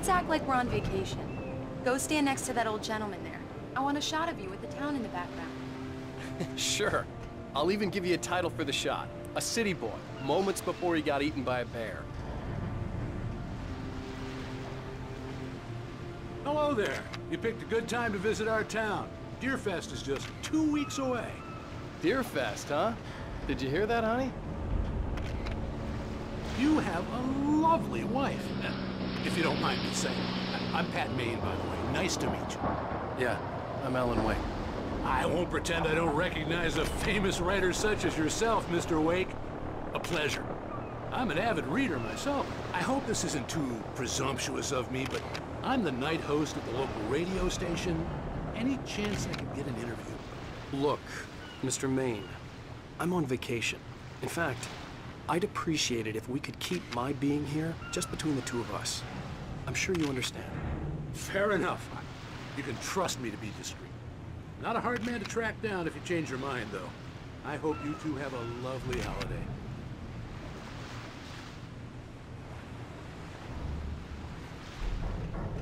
Let's act like we're on vacation. Go stand next to that old gentleman there. I want a shot of you with the town in the background. Sure. I'll even give you a title for the shot. A city boy, moments before he got eaten by a bear. Hello there. You picked a good time to visit our town. Deerfest is just 2 weeks away. Deerfest, huh? Did you hear that, honey? You have a lovely wife. If you don't mind me saying. I'm Pat Maine, by the way. Nice to meet you. Yeah, I'm Alan Wake. I won't pretend I don't recognize a famous writer such as yourself, Mr. Wake. A pleasure. I'm an avid reader myself. I hope this isn't too presumptuous of me, but I'm the night host at the local radio station. Any chance I could get an interview? Look, Mr. Maine, I'm on vacation. In fact, I'd appreciate it if we could keep my being here just between the two of us. I'm sure you understand. Fair enough. You can trust me to be discreet. Not a hard man to track down if you change your mind, though. I hope you two have a lovely holiday.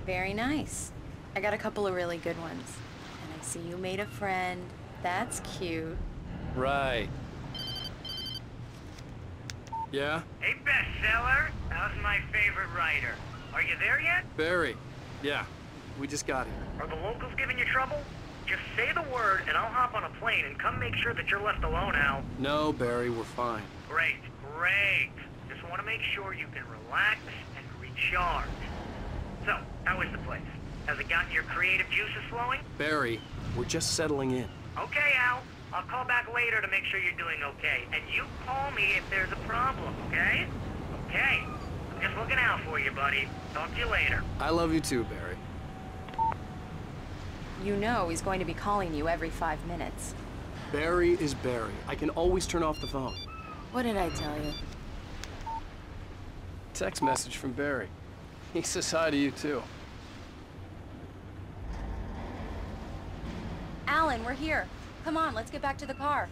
Very nice. I got a couple of really good ones. And I see you made a friend. That's cute. Right. Yeah? Hey, bestseller. How's my favorite writer? Are you there yet? Barry. Yeah. We just got here. Are the locals giving you trouble? Just say the word and I'll hop on a plane and come make sure that you're left alone, Al. No, Barry, we're fine. Great, great. Just want to make sure you can relax and recharge. So, how is the place? Has it gotten your creative juices flowing? Barry, we're just settling in. Okay, Al. I'll call back later to make sure you're doing okay. And you call me if there's a problem, okay? Okay. I'm just looking out for you, buddy. Talk to you later. I love you too, Barry. You know he's going to be calling you every 5 minutes. Barry is Barry. I can always turn off the phone. What did I tell you? Text message from Barry. He says hi to you too. Alan, we're here. Come on, let's get back to the car.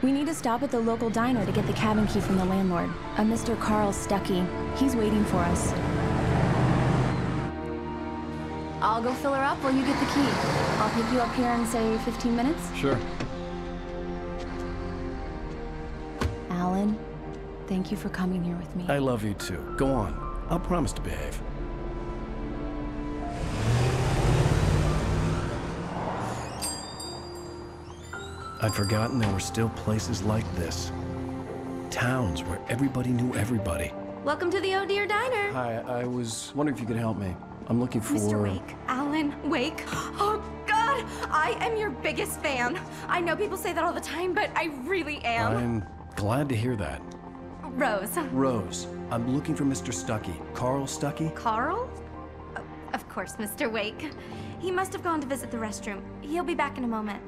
We need to stop at the local diner to get the cabin key from the landlord, a Mr. Carl Stuckey. He's waiting for us. I'll go fill her up while you get the key. I'll pick you up here in, say, 15 minutes? Sure. Alan, thank you for coming here with me. I love you too. Go on. I'll promise to behave. I'd forgotten there were still places like this. Towns where everybody knew everybody. Welcome to the Oh Dear Diner. Hi, I was wondering if you could help me. I'm looking for... Mr. Wake. Alan Wake. Oh, God! I am your biggest fan. I know people say that all the time, but I really am. I'm glad to hear that. Rose. Rose, I'm looking for Mr. Stuckey. Carl Stuckey? Carl? Of course, Mr. Wake. He must have gone to visit the restroom. He'll be back in a moment.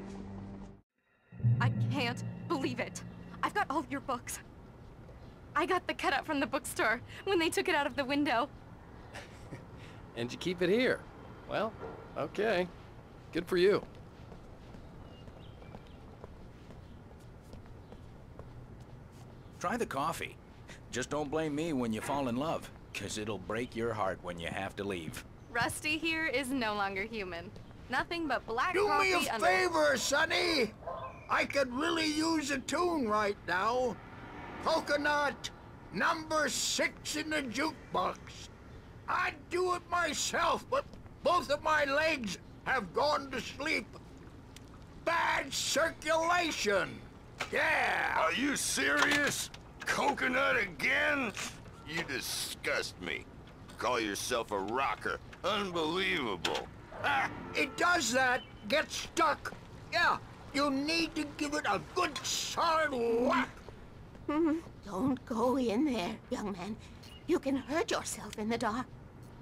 I can't believe it. I've got all your books. I got the cutout from the bookstore when they took it out of the window. And you keep it here. Well, okay. Good for you. Try the coffee. Just don't blame me when you fall in love, 'cause it'll break your heart when you have to leave. Rusty here is no longer human. Nothing but black Do coffee me a under... favor, Sonny. I could really use a tune right now. Coconut, number 6 in the jukebox. I'd do it myself, but both of my legs have gone to sleep. Bad circulation. Yeah. Are you serious? Coconut again? You disgust me. Call yourself a rocker. Unbelievable. It does that. Get stuck. Yeah. You need to give it a good solid whack. Don't go in there, young man. You can hurt yourself in the dark.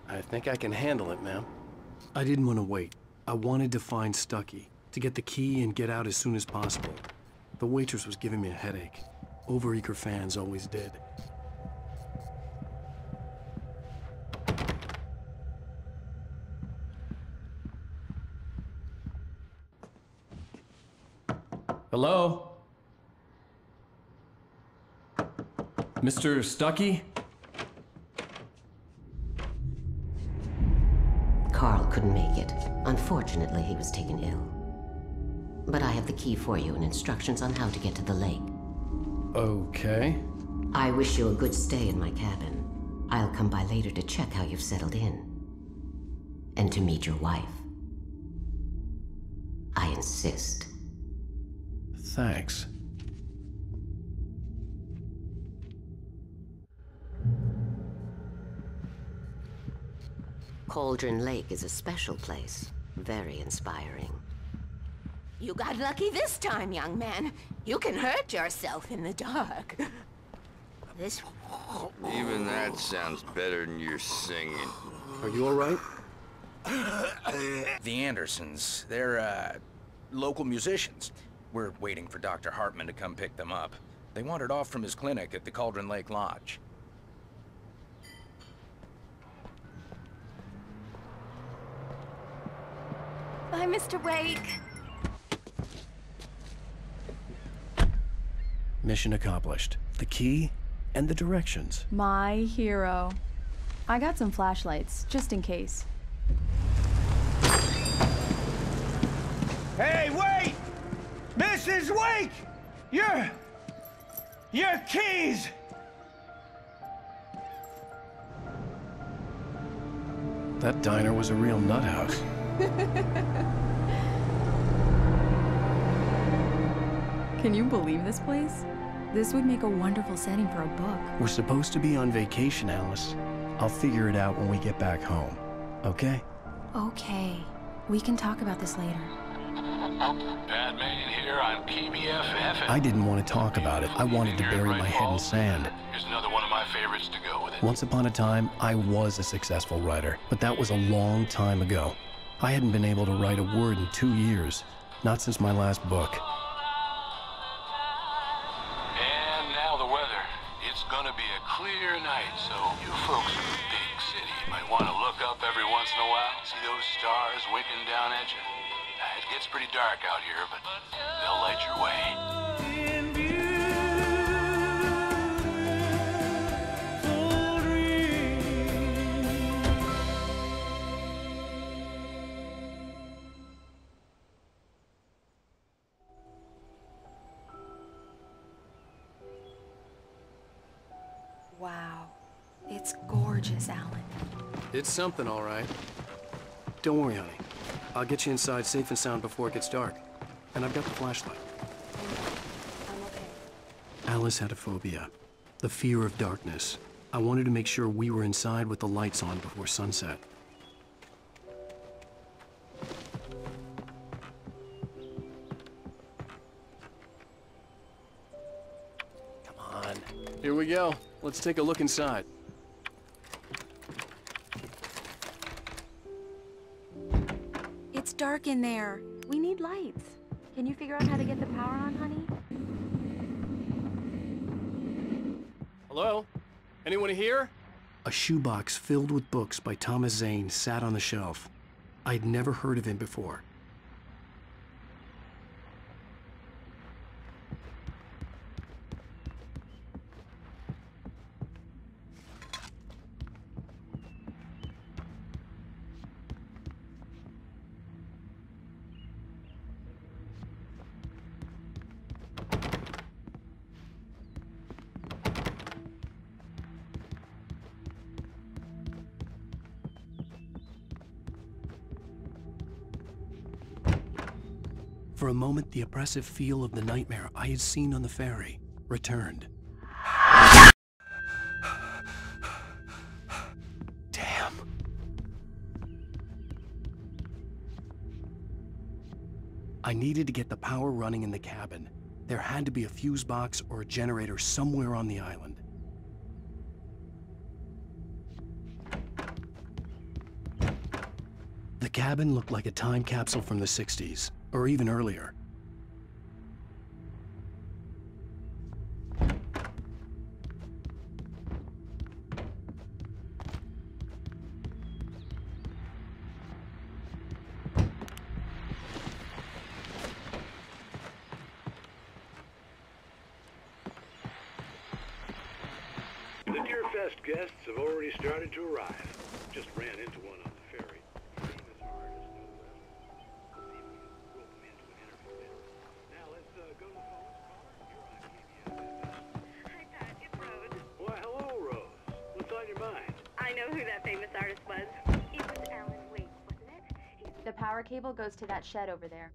I think I can handle it, ma'am. I didn't want to wait. I wanted to find Stuckey, to get the key and get out as soon as possible. The waitress was giving me a headache. Overeager fans always did. Hello? Mr. Stuckey? Carl couldn't make it. Unfortunately, he was taken ill. But I have the key for you and instructions on how to get to the lake. Okay. I wish you a good stay in my cabin. I'll come by later to check how you've settled in. And to meet your wife. I insist. Thanks. Cauldron Lake is a special place. Very inspiring. You got lucky this time, young man. You can hurt yourself in the dark. This... Even that sounds better than your singing. Are you all right? The Andersons, they're, local musicians. We're waiting for Dr. Hartman to come pick them up. They wandered off from his clinic at the Cauldron Lake Lodge. Bye, Mr. Wake. Mission accomplished. The key and the directions. My hero. I got some flashlights, just in case. Hey, wait! Mrs. Wake! Your keys! That diner was a real nut house. Can you believe this place? This would make a wonderful setting for a book. We're supposed to be on vacation, Alice. I'll figure it out when we get back home. Okay? Okay. We can talk about this later. Pat Manning here on PBFF. I didn't want to talk about it. I wanted to bury my head in sand. Here's another one of my favorites to go with it. Once upon a time, I was a successful writer, but that was a long time ago. I hadn't been able to write a word in 2 years. Not since my last book. And now the weather. It's gonna be a clear night, so you folks in the big city might want to look up every once in a while, see those stars winking down at you. It gets pretty dark out here, but they'll light your way. Wow. It's gorgeous, Alan. It's something, all right. Don't worry, honey. I'll get you inside safe and sound before it gets dark. And I've got the flashlight. I'm okay. Alice had a phobia. The fear of darkness. I wanted to make sure we were inside with the lights on before sunset. Come on. Here we go. Let's take a look inside. It's dark in there. We need lights. Can you figure out how to get the power on, honey? Hello? Anyone here? A shoebox filled with books by Thomas Zane sat on the shelf. I'd never heard of him before. For a moment, the oppressive feel of the nightmare I had seen on the ferry returned. Damn. I needed to get the power running in the cabin. There had to be a fuse box or a generator somewhere on the island. The cabin looked like a time capsule from the 60s. Or even earlier. Fest guests have already started to arrive. Just ran into one on the ferry. Famous artist, no less. Let's see if we can rope him into an interview. Now let's go to the phones. Caller, you're on KBS. Hi, Pat. It's Rose. Why, hello, Rose. What's on your mind? I know who that famous artist was. It was Alan Wake, wasn't it? The power cable goes to that shed over there.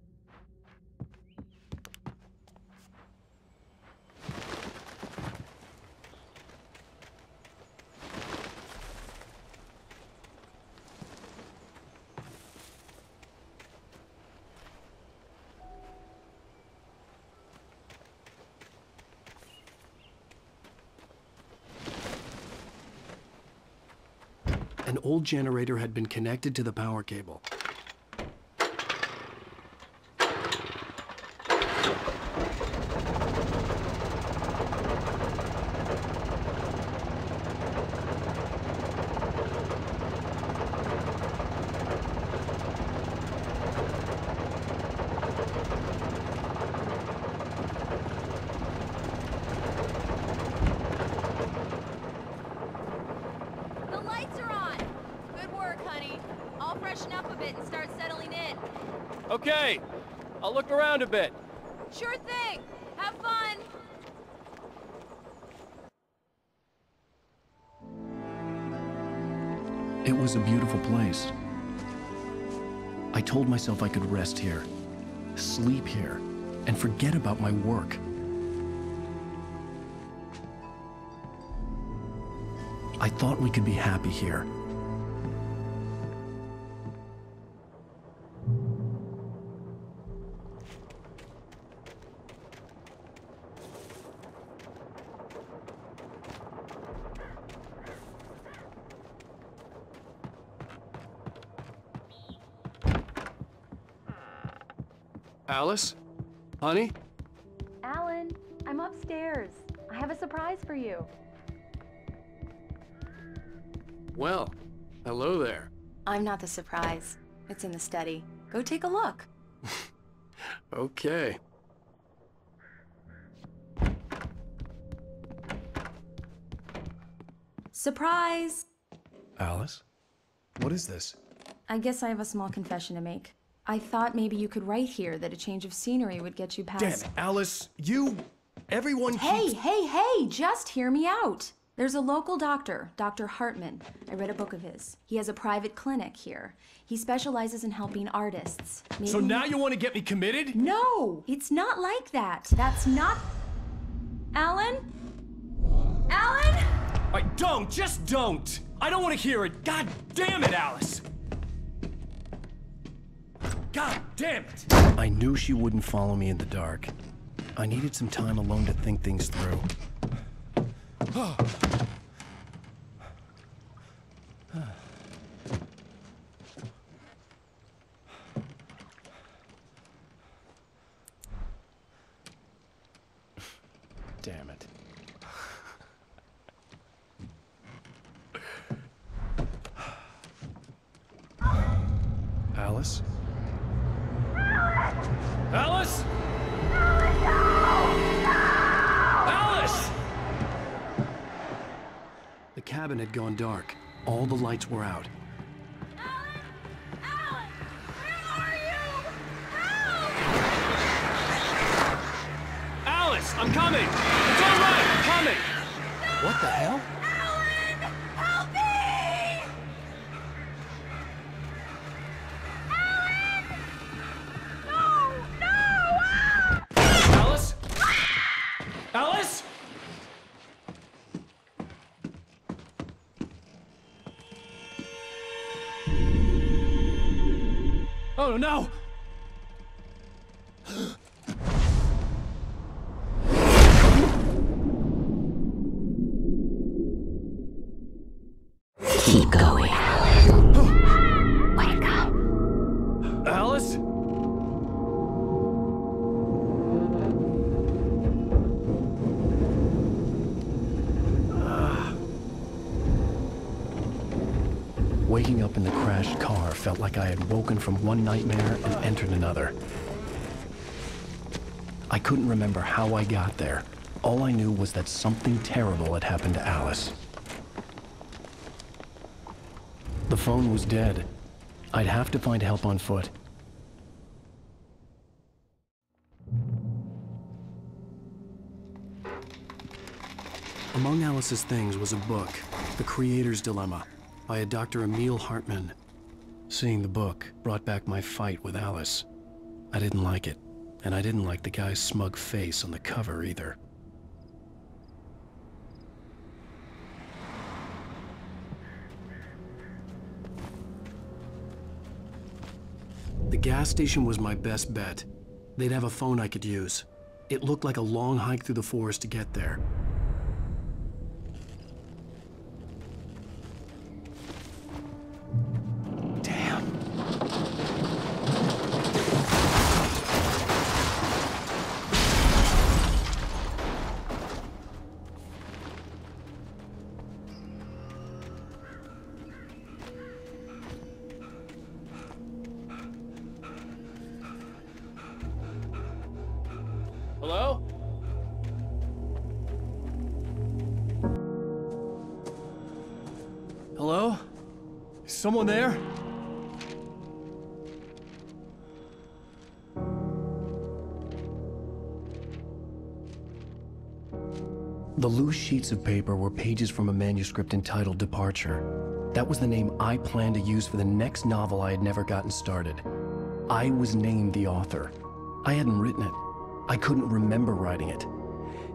An old generator had been connected to the power cable. The lights are on! Good work, honey. I'll freshen up a bit and start settling in. Okay, I'll look around a bit. Sure thing! Have fun! It was a beautiful place. I told myself I could rest here, sleep here, and forget about my work. I thought we could be happy here. Alice? Honey? Alan, I'm upstairs. I have a surprise for you. Well, hello there. I'm not the surprise. It's in the study. Go take a look. Okay. Surprise! Alice? What is this? I guess I have a small confession to make. I thought maybe you could write here that a change of scenery would get you past— Damn it, Alice, everyone keeps— Hey, just hear me out. There's a local doctor, Dr. Hartman. I read a book of his. He has a private clinic here. He specializes in helping artists. So now you want to get me committed? No, it's not like that. That's not— Alan? Alan? Just don't! I don't want to hear it! God damn it, Alice! God damn it! I knew she wouldn't follow me in the dark. I needed some time alone to think things through. Damn it. Alice? Alice? Alice! The cabin had gone dark. All the lights were out. Alice, I'm coming! It's all right, I'm coming! What the hell? Alan! Help me! Alan! No! Alice? Alice? Oh no! Keep going. Wake up. Alice? Waking up in the crashed car felt like I had woken from one nightmare and entered another. I couldn't remember how I got there. All I knew was that something terrible had happened to Alice. The phone was dead. I'd have to find help on foot. Among Alice's things was a book, The Creator's Dilemma, by a Dr. Emil Hartman. Seeing the book brought back my fight with Alice. I didn't like it, and I didn't like the guy's smug face on the cover either. The gas station was my best bet. They'd have a phone I could use. It looked like a long hike through the forest to get there. Hello? Hello? Is someone there? The loose sheets of paper were pages from a manuscript entitled Departure. That was the name I planned to use for the next novel I had never gotten started. I was named the author. I hadn't written it. I couldn't remember writing it.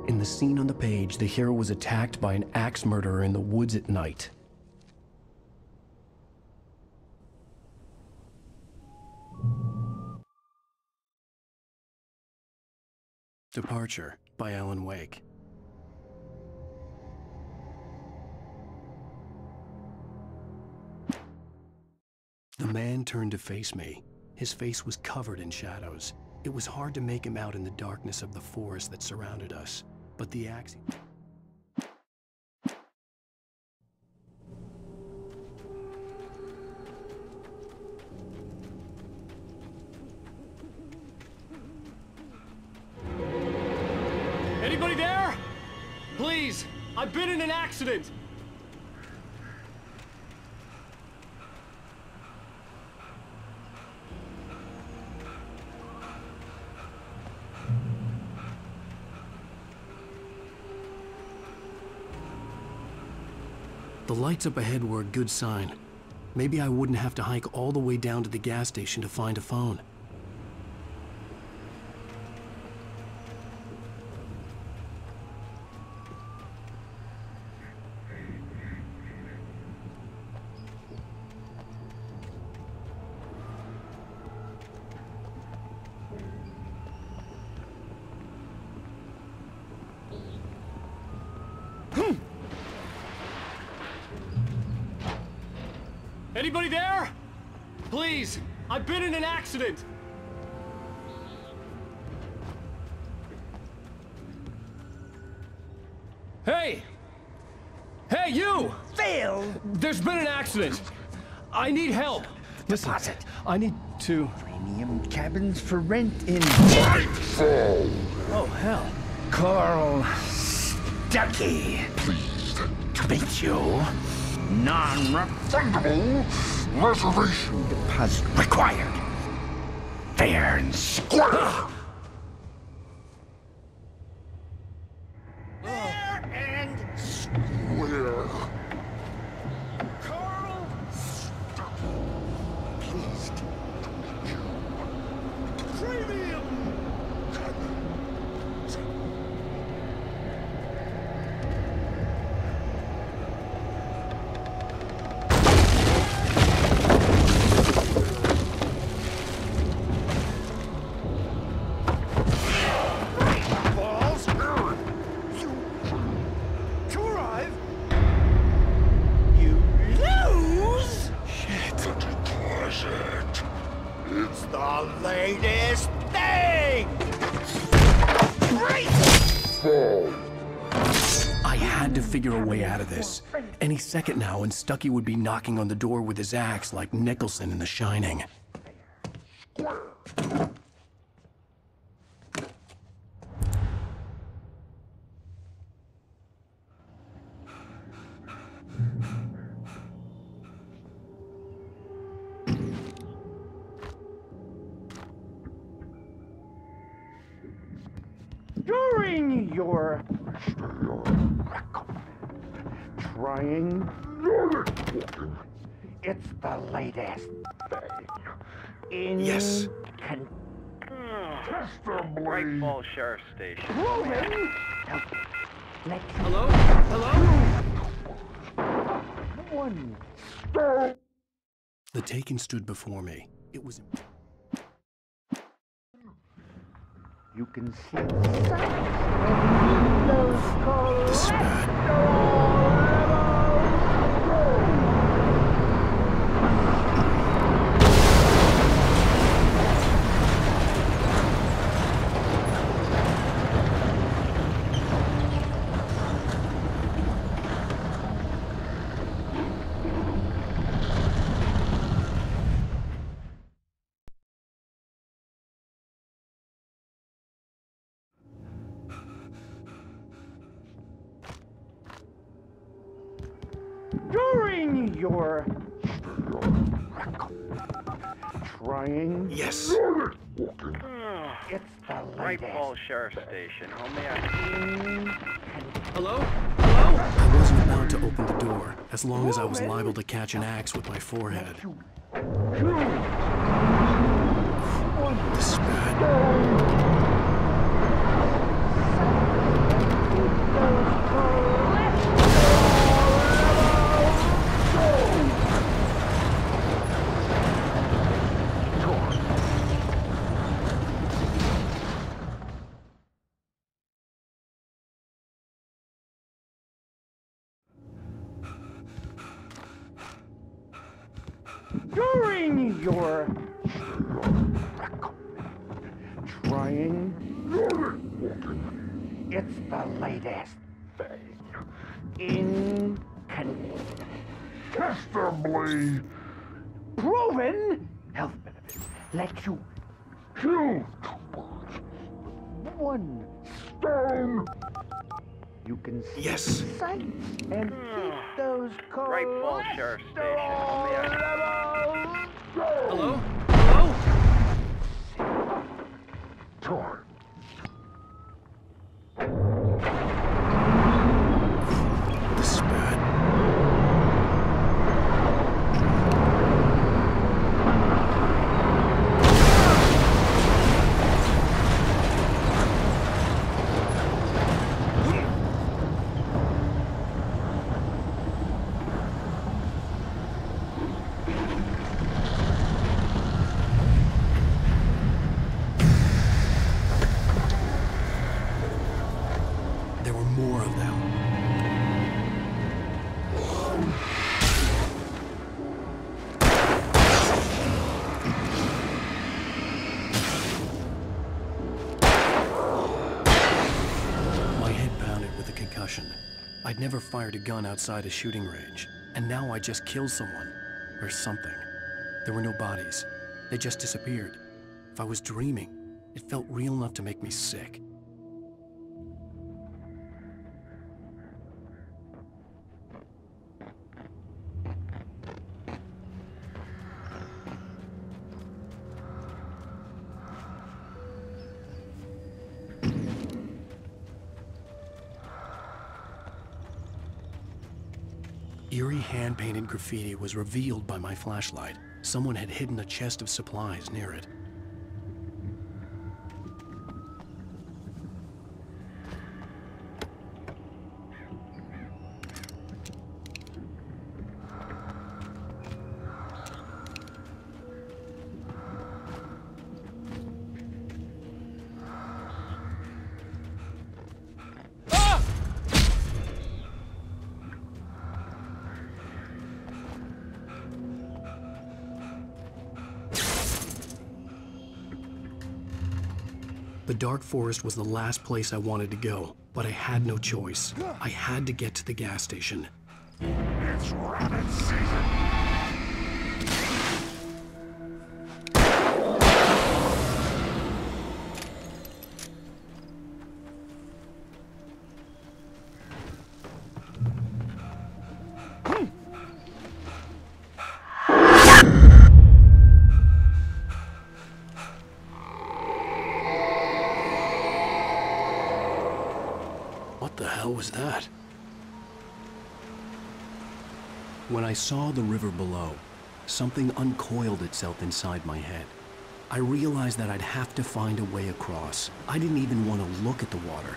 In the scene on the page, the hero was attacked by an axe murderer in the woods at night. Departure by Alan Wake. The man turned to face me. His face was covered in shadows. It was hard to make him out in the darkness of the forest that surrounded us, but the axe... Anybody there? Please, I've been in an accident. The lights up ahead were a good sign. Maybe I wouldn't have to hike all the way down to the gas station to find a phone. Anybody there? Please, I've been in an accident. Hey! Hey, you! Phil! There's been an accident. I need help. Listen, Deposit. I need to... Premium cabins for rent in... Nightfall! Oh, hell. Carl Stuckey. Pleased To meet you. non-refundable reservation Deposit required. Fair and square. Fair and Square. Carl Stuckey. Pleased to meet you. Premium. Latest thing! I had to figure a way out of this. Any second now, and Stuckey would be knocking on the door with his axe like Nicholson in The Shining. During your trying, it's the latest thing in Yes. Bright Falls Sheriff Station. Hello? Hello? The Taken stood before me. It was... You can see those during your trying. Yes. It's the Bright latest. Falls Sheriff Station. How may I... Hello? Hello? I wasn't about to open the door, as long as I was liable to catch an axe with my forehead. The spat. During your trying, it's the latest thing incontestably proven health benefits let you kill one stone. You can see Yes. sights and keep those Bright Falls Sheriff Station. How may I... Hello? Hello? Torn. The spat. There were more of them. My head pounded with a concussion. I'd never fired a gun outside a shooting range, and now I just killed someone. Or something. There were no bodies. They just disappeared. If I was dreaming, it felt real enough to make me sick. Eerie hand-painted graffiti was revealed by my flashlight. Someone had hidden a chest of supplies near it. The dark forest was the last place I wanted to go, but I had no choice. I had to get to the gas station. It's rabbit season. I saw the river below, something uncoiled itself inside my head. I realized that I'd have to find a way across. I didn't even want to look at the water.